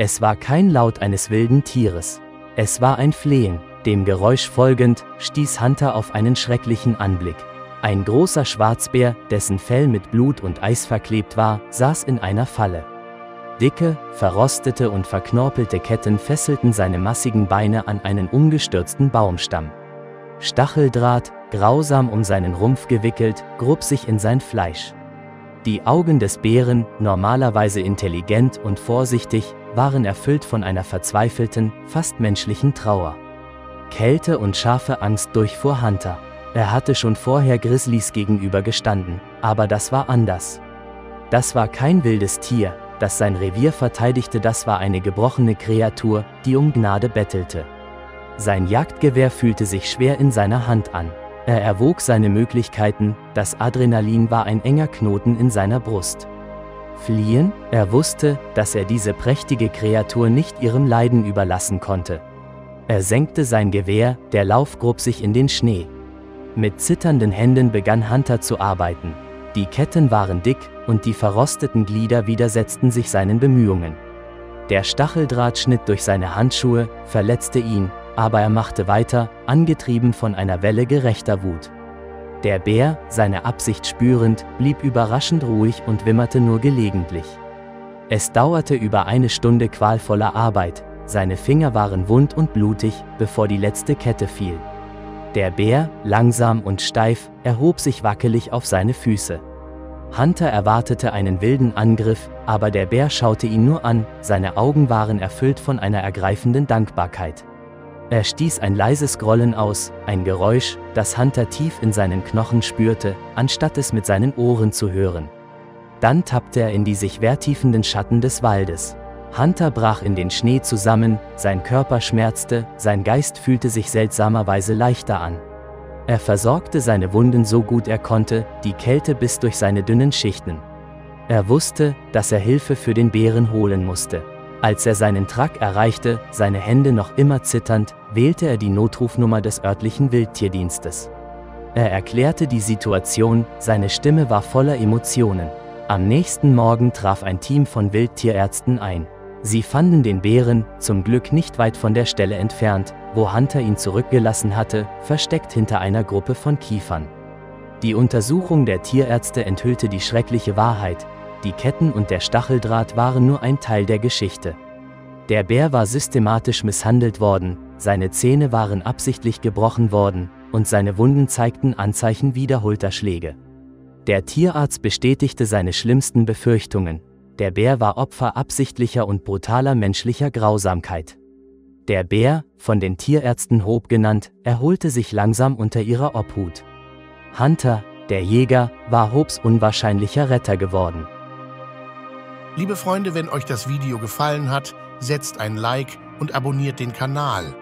Es war kein Laut eines wilden Tieres. Es war ein Flehen. Dem Geräusch folgend stieß Hunter auf einen schrecklichen Anblick. Ein großer Schwarzbär, dessen Fell mit Blut und Eis verklebt war, saß in einer Falle. Dicke, verrostete und verknorpelte Ketten fesselten seine massigen Beine an einen umgestürzten Baumstamm. Stacheldraht, grausam um seinen Rumpf gewickelt, grub sich in sein Fleisch. Die Augen des Bären, normalerweise intelligent und vorsichtig, waren erfüllt von einer verzweifelten, fast menschlichen Trauer. Kälte und scharfe Angst durchfuhr Hunter. Er hatte schon vorher Grizzlys gegenüber gestanden, aber das war anders. Das war kein wildes Tier, das sein Revier verteidigte, das war eine gebrochene Kreatur, die um Gnade bettelte. Sein Jagdgewehr fühlte sich schwer in seiner Hand an. Er erwog seine Möglichkeiten, das Adrenalin war ein enger Knoten in seiner Brust. Fliehen? Er wusste, dass er diese prächtige Kreatur nicht ihrem Leiden überlassen konnte. Er senkte sein Gewehr, der Lauf grub sich in den Schnee. Mit zitternden Händen begann Hunter zu arbeiten. Die Ketten waren dick und die verrosteten Glieder widersetzten sich seinen Bemühungen. Der Stacheldraht schnitt durch seine Handschuhe, verletzte ihn, aber er machte weiter, angetrieben von einer Welle gerechter Wut. Der Bär, seine Absicht spürend, blieb überraschend ruhig und wimmerte nur gelegentlich. Es dauerte über eine Stunde qualvoller Arbeit, seine Finger waren wund und blutig, bevor die letzte Kette fiel. Der Bär, langsam und steif, erhob sich wackelig auf seine Füße. Hunter erwartete einen wilden Angriff, aber der Bär schaute ihn nur an, seine Augen waren erfüllt von einer ergreifenden Dankbarkeit. Er stieß ein leises Grollen aus, ein Geräusch, das Hunter tief in seinen Knochen spürte, anstatt es mit seinen Ohren zu hören. Dann tappte er in die sich wehrtiefenden Schatten des Waldes. Hunter brach in den Schnee zusammen, sein Körper schmerzte, sein Geist fühlte sich seltsamerweise leichter an. Er versorgte seine Wunden so gut er konnte, die Kälte biss durch seine dünnen Schichten. Er wusste, dass er Hilfe für den Bären holen musste. Als er seinen Truck erreichte, seine Hände noch immer zitternd, wählte er die Notrufnummer des örtlichen Wildtierdienstes. Er erklärte die Situation, seine Stimme war voller Emotionen. Am nächsten Morgen traf ein Team von Wildtierärzten ein. Sie fanden den Bären, zum Glück nicht weit von der Stelle entfernt, wo Hunter ihn zurückgelassen hatte, versteckt hinter einer Gruppe von Kiefern. Die Untersuchung der Tierärzte enthüllte die schreckliche Wahrheit: Die Ketten und der Stacheldraht waren nur ein Teil der Geschichte. Der Bär war systematisch misshandelt worden, seine Zähne waren absichtlich gebrochen worden, und seine Wunden zeigten Anzeichen wiederholter Schläge. Der Tierarzt bestätigte seine schlimmsten Befürchtungen: Der Bär war Opfer absichtlicher und brutaler menschlicher Grausamkeit. Der Bär, von den Tierärzten Hope genannt, erholte sich langsam unter ihrer Obhut. Hunter, der Jäger, war Hopes unwahrscheinlicher Retter geworden. Liebe Freunde, wenn euch das Video gefallen hat, setzt ein Like und abonniert den Kanal.